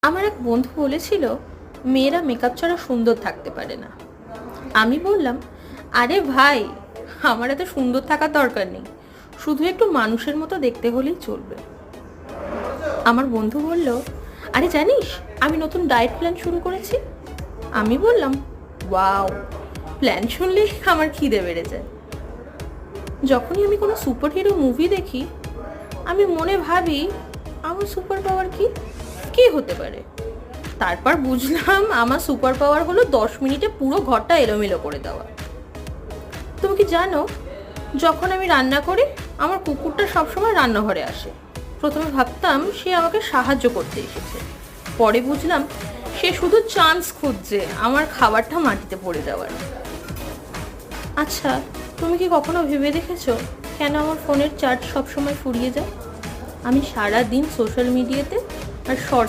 আমার এক বন্ধু বলেছিল মেয়েরা মেকআপ ছাড়া সুন্দর থাকতে পারে না। আমি বললাম, আরে ভাই, আমার এত সুন্দর থাকার দরকার নেই, শুধু একটু মানুষের মতো দেখতে হলেই চলবে। আমার বন্ধু বলল, আরে জানিস, আমি নতুন ডায়েট প্ল্যান শুরু করেছি। আমি বললাম, ওয়াও, প্ল্যান শুনলেই আমার খিদে বেড়ে যায়। যখনই আমি কোনো সুপার হিরো মুভি দেখি, আমি মনে ভাবি আমার সুপার পাওয়ার কি কি হতে পারে। তারপর বুঝলাম আমার সুপার পাওয়ার হলো 10 মিনিটে পুরো ঘরটা এলোমেলো করে দেওয়া। তুমি কি জানো, যখন আমি রান্না করি আমার কুকুরটা সবসময় রান্নাঘরে আসে। প্রথমে ভাবতাম সে আমাকে সাহায্য করতে এসেছে, পরে বুঝলাম সে শুধু চান্স খুঁজছে আমার খাবারটা মাটিতে পড়ে যাওয়ার। আচ্ছা, তুমি কি কখনো ভেবে দেখেছো কেন আমার ফোনের চার্জ সবসময় ফুরিয়ে যায়? আমি সারা দিন সোশ্যাল মিডিয়াতে আর শর্টস